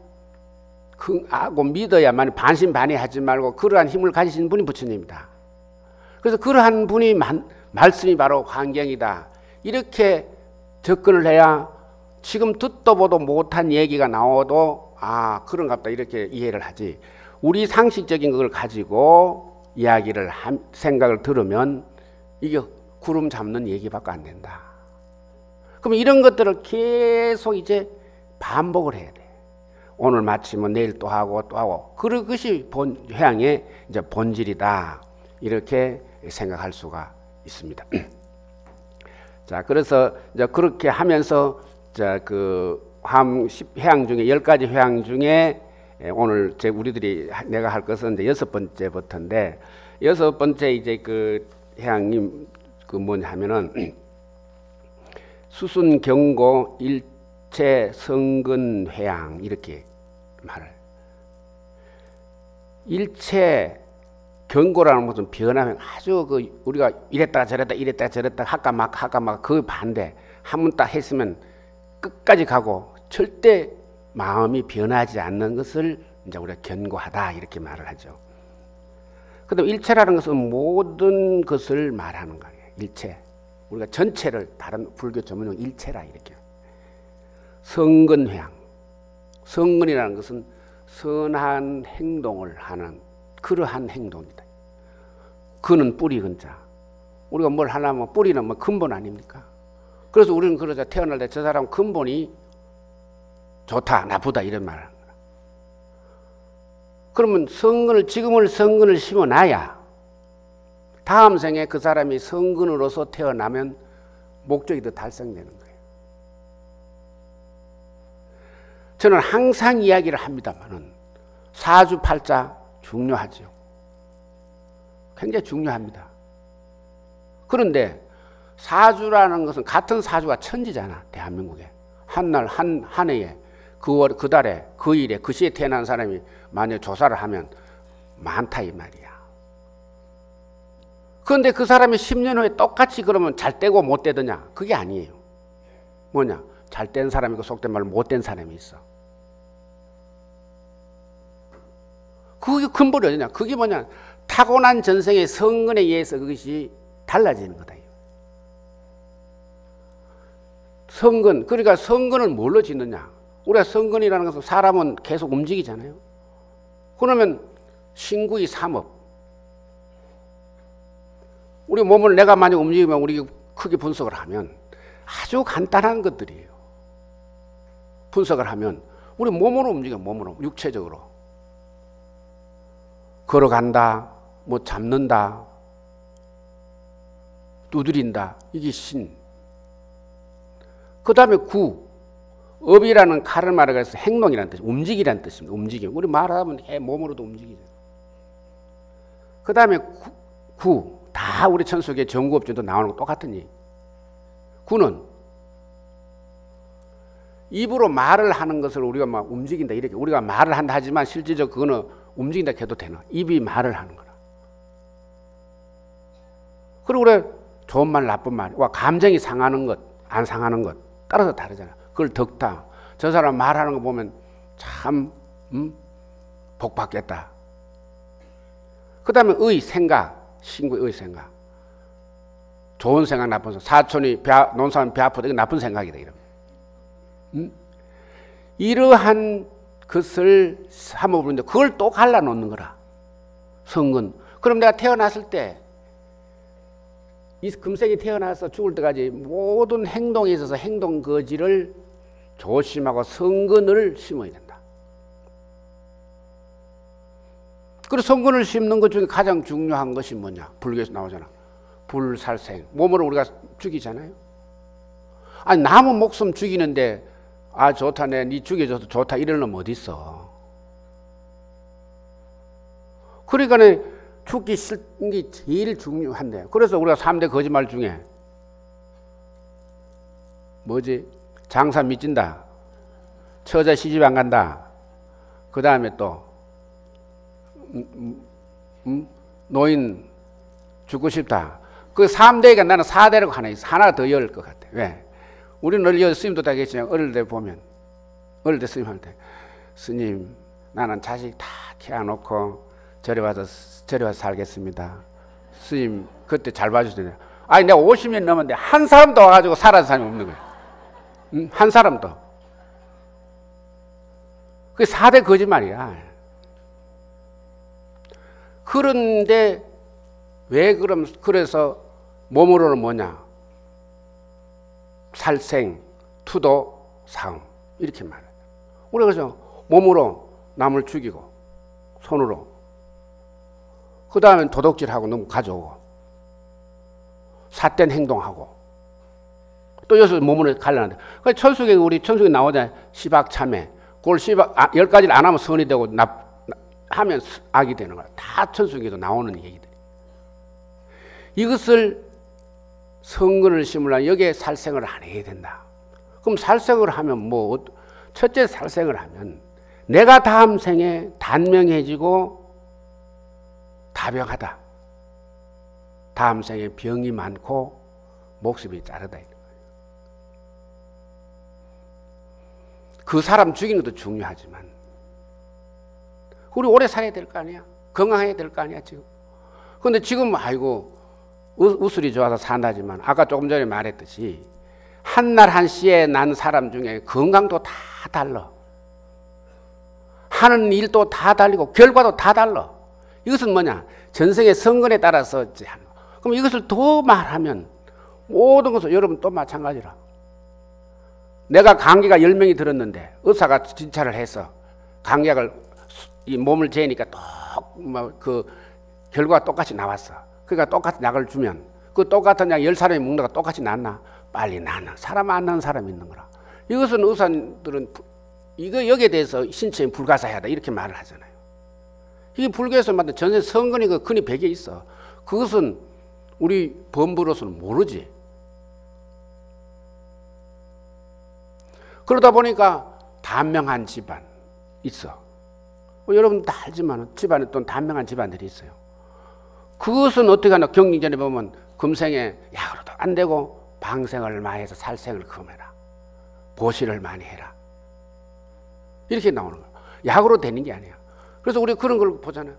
하고 믿어야만 반신반의하지 말고 그러한 힘을 가지신 분이 부처님이다. 그래서 그러한 분이 말씀이 바로 화엄경이다. 이렇게 접근을 해야 지금 듣도 보도 못한 얘기가 나와도 아 그런갑다 이렇게 이해를 하지. 우리 상식적인 걸 가지고 이야기를 생각을 들으면 이게 구름 잡는 얘기밖에 안 된다. 그럼 이런 것들을 계속 이제 반복을 해야 돼. 오늘 마치면 내일 또 하고 또 하고. 그것이 회양의 이제 본질이다. 이렇게 생각할 수가 있습니다. 자, 그래서 이제 그렇게 하면서 자, 그 회양 중에 10가지 회양 중에 오늘 우리들이 내가 할 것은 이제 6번째부터인데 6번째 이제 그 회양이 그 뭐냐 하면은 수순 경고 일체 성근 회양 이렇게 말을. 일체 경고라는 것은 변하면 아주 우리가 이랬다가 저랬다 할까 막 그 반대. 한 번 딱 했으면 끝까지 가고 절대 마음이 변하지 않는 것을 이제 우리가 견고하다 이렇게 말을 하죠. 그다음 일체라는 것은 모든 것을 말하는 거예요. 일체. 우리가 전체를 다른 불교 전문용 일체라 이렇게. 성근회양. 성근이라는 것은 선한 행동을 하는 그러한 행동이다. 그는 뿌리 근자. 우리가 뭘 하려면 뿌리는 뭐 근본 아닙니까? 그래서 우리는 그러자 태어날 때 저 사람 근본이 좋다, 나쁘다 이런 말을 하는 거야. 그러면 지금을 성근을 심어놔야 다음 생에 그 사람이 성근으로서 태어나면 목적이 더 달성되는 거예요. 저는 항상 이야기를 합니다만은 사주팔자 중요하죠. 굉장히 중요합니다. 그런데 사주라는 것은 같은 사주가 천지잖아. 대한민국에 한날 한 해에 그 달에 그 일에 그 시에 태어난 사람이 만약 조사를 하면 많다 이 말이야. 그런데 그 사람이 10년 후에 똑같이 그러면 잘 되고 못 되더냐? 그게 아니에요. 뭐냐? 잘 된 사람이고 속된 말로 못 된 사람이 있어. 그게 근본이 어디냐? 그게 뭐냐? 타고난 전생의 성근에 의해서 그것이 달라지는 거다. 성근, 그러니까 성근을 뭘로 짓느냐? 우리가 성근이라는 것은 사람은 계속 움직이잖아요. 그러면 신구의 삼업. 우리 몸을 내가 만약 움직이면 우리 크게 분석을 하면 아주 간단한 것들이에요. 분석을 하면 우리 몸으로 움직여, 몸으로, 육체적으로. 걸어간다, 뭐 잡는다, 두드린다. 이게 신. 그 다음에 구. 업이라는 칼을 말하고 해서 행동이라는 뜻, 움직이라는 뜻입니다. 움직임. 우리 말하면 몸으로도 움직이죠. 그 다음에 구. 다 우리 천속의 정구업주도 나오는 거 똑같은 얘기. 구는 입으로 말을 하는 것을 우리가 막 움직인다 이렇게 우리가 말을 한다 하지만 실질적으로 그거는 움직인다 해도 되나? 입이 말을 하는 거라. 그리고 우리 좋은 말, 나쁜 말, 감정이 상하는 것, 안 상하는 것 따라서 다르잖아. 그걸 덕다. 저 사람 말하는 거 보면 참 복 받겠다. 그 다음에 의, 생각, 신구의 의 생각. 좋은 생각, 나쁜 생각. 사촌이 논사람 배 아프다. 이거 나쁜 생각이다. 이러면. 이러한 것을 한번 부르는데 그걸 또 갈라놓는 거라. 성근. 그럼 내가 태어났을 때 이 금생이 태어나서 죽을 때까지 모든 행동에 있어서 행동 거지를 조심하고 성근을 심어야 된다. 그리고 성근을 심는 것 중에 가장 중요한 것이 뭐냐? 불교에서 나오잖아. 불살생. 몸으로 우리가 죽이잖아요. 아니 남은 목숨 죽이는데 아 좋다 네 죽여줘서 좋다 이럴 놈 어디 있어? 그러니까 죽기 싫은 게 제일 중요한데. 그래서 우리가 3대 거짓말 중에 뭐지? 장사 미친다. 처자 시집 안 간다. 그 다음에 또 노인 죽고 싶다. 그 3대가 나는 4대라고 하나 더 열 것 같아. 왜? 우리는 어릴 스님도 다 계시지만 어릴 때 보면 어릴 때 스님한테 스님 나는 자식 다 키워놓고 저리 와서 살겠습니다. 스님 그때 잘 봐주시네. 아니 내가 50년 넘었는데 한 사람도 와가지고 살아서 사람이 없는 거야. 응? 한 사람도. 그게 4대 거짓말이야. 그런데 왜 그래서 몸으로는 뭐냐? 살생, 투도, 사음 이렇게 말해요. 우리가 그래서 몸으로 남을 죽이고 손으로 그 다음에 도둑질하고 너무 가져오고 삿된 행동하고 또 여기서 몸을 갈라는데 천수계 우리 천수계 나오잖아요. 시박참회 그걸 10가지를 안 하면 선이 되고 하면 악이 되는 거야. 다 천수계에도 나오는 얘기들. 이것을 성근을 심으려면 여기에 살생을 안 해야 된다. 그럼 살생을 하면 첫째 살생을 하면 내가 다음 생에 단명해지고 다병하다. 다음 생에 병이 많고 목숨이 자르다. 그 사람 죽이는 것도 중요하지만 우리 오래 살아야 될 거 아니야. 건강해야 될 거 아니야 지금. 그런데 지금 아이고 우술이 좋아서 산다지만 아까 조금 전에 말했듯이 한날 한시에 난 사람 중에 건강도 다 달라. 하는 일도 다 달리고 결과도 다 달라. 이것은 뭐냐? 전생의 성건에 따라서 그럼 이것을 더 말하면 모든 것을 여러분 또 마찬가지라. 내가 감기가 10명이 들었는데 의사가 진찰을 해서 감기약을 이 몸을 재니까 그 결과가 똑같이 나왔어. 그러니까 똑같은 약을 주면 그 똑같은 약 10사람이 먹는다가 똑같이 낫나? 빨리 낫는 사람 안 나는 사람이 있는 거라. 이것은 의사들은 이거 여기에 대해서 신체에 불가사하다 이렇게 말을 하잖아요. 이게 불교에서 만든 전세 성근이 그 근이 100에 있어. 그것은 우리 범부로서는 모르지. 그러다 보니까 단명한 집안 있어. 여러분 다 알지만 집안에 또 단명한 집안들이 있어요. 그것은 어떻게 하나 경징전에 보면 금생에 약으로도 안 되고 방생을 많이 해서 살생을 금해라. 보시를 많이 해라. 이렇게 나오는 거야. 약으로 되는 게 아니야. 그래서 우리 그런 걸 보잖아요.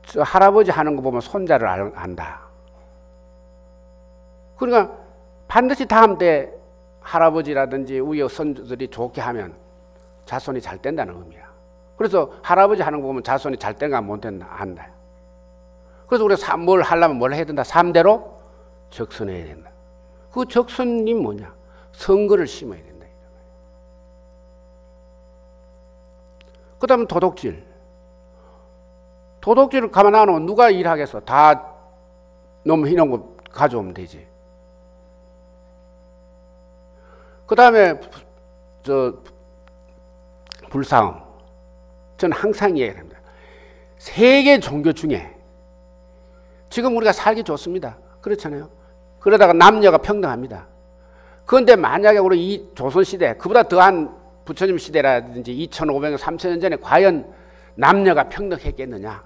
저 할아버지 하는 거 보면 손자를 안다. 그러니까 반드시 다음 때 할아버지라든지 우리 손주들이 좋게 하면 자손이 잘 된다는 의미야. 그래서 할아버지 하는 거 보면 자손이 잘 된가 못 된다 안다. 그래서 우리가 뭘 하려면 뭘 해야 된다? 3대로 적선해야 된다. 그 적선이 뭐냐? 선거를 심어야 된다. 그 다음에 도둑질. 도둑질을 가만 안 하면 누가 일하겠어? 다 너무 희놓은 거 가져오면 되지. 그 다음에 불사음. 저는 항상 얘기합니다. 세계 종교 중에 지금 우리가 살기 좋습니다. 그렇잖아요. 그러다가 남녀가 평등합니다. 그런데 만약에 우리 이 조선시대 그보다 더한 부처님 시대라든지 2500년 3000년 전에 과연 남녀가 평등했겠느냐?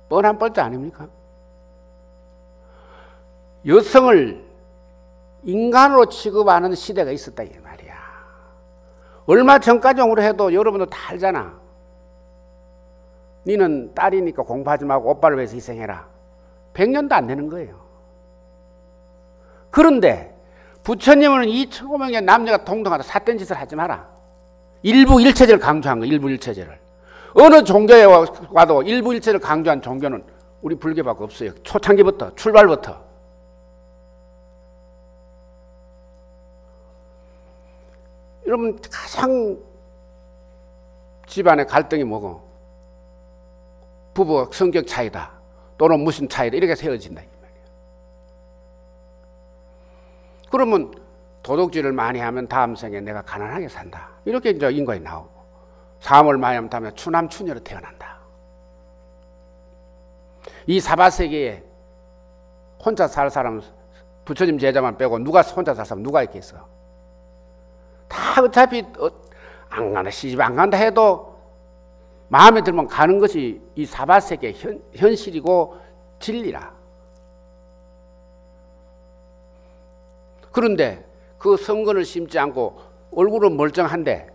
뻔한 뻔자 아닙니까? 여성을 인간으로 취급하는 시대가 있었다 이 말이야. 얼마 전까지로 해도 여러분도 다 알잖아. 니는 딸이니까 공부하지 말고 오빠를 위해서 희생해라. 100년도 안 되는 거예요. 그런데 부처님은 2500년 남녀가 동등하다 삿된 짓을 하지 마라. 일부 일체제를 강조한 거예요. 일부 일체제를. 어느 종교에 와도 일부 일체제를 강조한 종교는 우리 불교밖에 없어요. 초창기부터 출발부터. 여러분 가장 집안의 갈등이 뭐고? 부부 성격 차이다. 또는 무슨 차이다. 이렇게 세워진다. 그러면 도둑질을 많이 하면 다음 생에 내가 가난하게 산다. 이렇게 이제 인과에 나오고. 사업을 많이 하면 다음에 추남 추녀로 태어난다. 이 사바세계에 혼자 살 사람 부처님 제자만 빼고 누가 혼자 살 사람 누가 있겠어? 다 어차피 안 간다 시집 안 간다 해도 마음에 들면 가는 것이 이 사바세계 현실이고 진리라. 그런데 그 성근을 심지 않고 얼굴은 멀쩡한데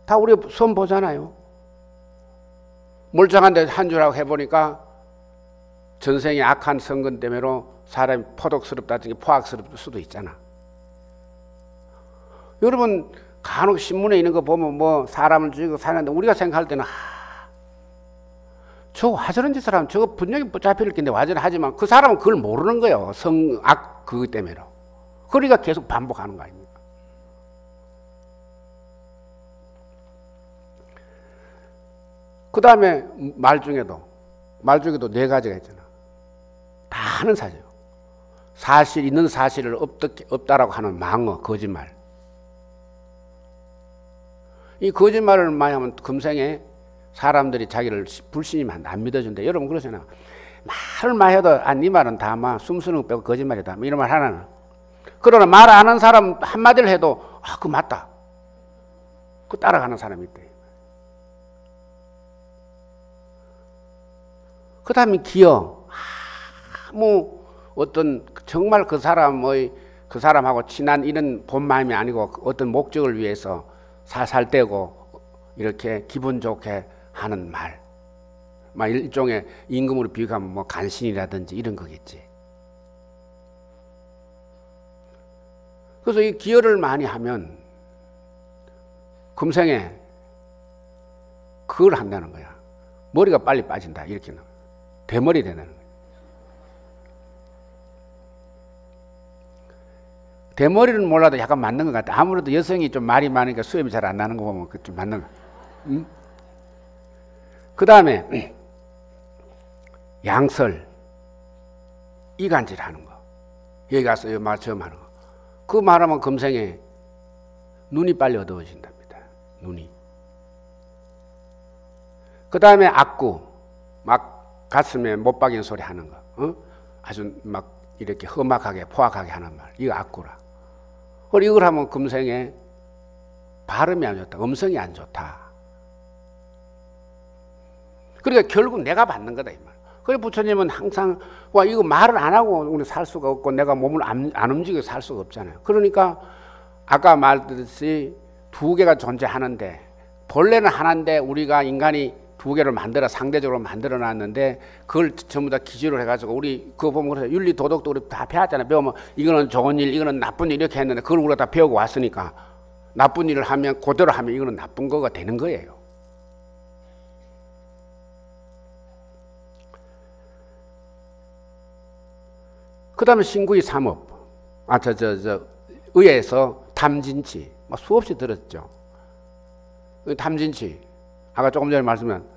다 우리 손 보잖아요. 멀쩡한데 한 주라고 해보니까 전생에 악한 성근 때문에 사람이 포독스럽다든지 포악스럽을 수도 있잖아. 여러분 간혹 신문에 있는 거 보면 뭐 사람을 죽이고 사는데 우리가 생각할 때는 저 화저런 짓을 하면 저거 분명히 잡힐 텐데 화저를 하지만 그 사람은 그걸 모르는 거예요. 성악 그것 때문에. 그러니까 계속 반복하는 거 아닙니까? 그 다음에 말 중에도 네 가지가 있잖아. 다 하는 사실이에요. 사실 있는 사실을 없다라고 하는 망어, 거짓말. 이 거짓말을 많이 하면 금생에 사람들이 자기를 불신임한다, 안 믿어준다. 여러분 그러잖아요. 말을 많이 해도 네 말은 다 숨수는 거 빼고 거짓말이다. 이런 말 하나는. 그러나 말 안 하는 사람 한마디를 해도 그거 맞다. 그 따라가는 사람이 있대. 그 다음에 기여. 아무 어떤 정말 그 사람하고 친한 이런 본 마음이 아니고 어떤 목적을 위해서 살살 떼고 이렇게 기분 좋게 하는 말. 막 일종의 임금으로 비교하면 뭐 간신이라든지 이런 거겠지. 그래서 이 기여를 많이 하면 금생에 그걸 한다는 거야. 머리가 빨리 빠진다. 이렇게 대머리 되는 거야. 대머리는 몰라도 약간 맞는 것 같아. 아무래도 여성이 좀 말이 많으니까 수염이 잘 안 나는 거 보면 좀 맞는 거 같아. 응? 그 다음에 양설, 이간질 하는 거. 여기 가서 말 처음 하는 거. 그 말하면 금생에 눈이 빨리 어두워진답니다. 눈이. 그 다음에 악구, 막 가슴에 못 박이는 소리 하는 거. 어? 아주 막 이렇게 험악하게 포악하게 하는 말. 이거 악구라. 그리고 이걸 하면 금생에 발음이 안 좋다. 음성이 안 좋다. 그러니까 결국 내가 받는 거다 이 말. 그래 부처님은 항상 와 이거 말을 안 하고 우리 살 수가 없고 내가 몸을 안 움직여 살 수가 없잖아요. 그러니까 아까 말했듯이 두 개가 존재하는데 본래는 하나인데 우리가 인간이 두 개를 만들어 상대적으로 만들어 놨는데 그걸 전부 다 기준으로 해가지고 우리 그거 보면 윤리 도덕도 우리 다 배웠잖아요. 배우면 이거는 좋은 일, 이거는 나쁜 일 이렇게 했는데 그걸 우리가 다 배우고 왔으니까 나쁜 일을 하면 그대로 하면 이거는 나쁜 거가 되는 거예요. 그 다음에 신구의 삼업. 의에서 탐진치. 수없이 들었죠. 탐진치. 아까 조금 전에 말씀한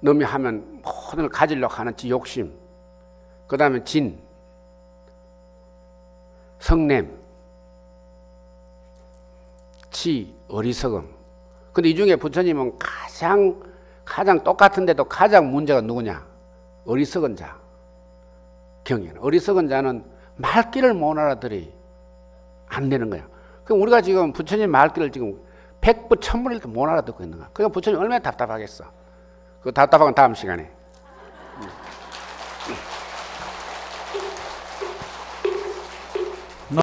놈이 하면 모든 걸 가지려고 하는 지 욕심. 그 다음에 진. 성냄. 치. 어리석음. 근데 이 중에 부처님은 가장 똑같은데도 가장 문제가 누구냐? 어리석은 자. 경연. 어리석은 자는 말귀를 못 알아들이 안 되는 거야. 그럼 우리가 지금 부처님 말귀를 지금 100부 1000분을 못 알아듣고 있는 거야. 그러니까 부처님 얼마나 답답하겠어. 그 답답한 건 다음 시간에.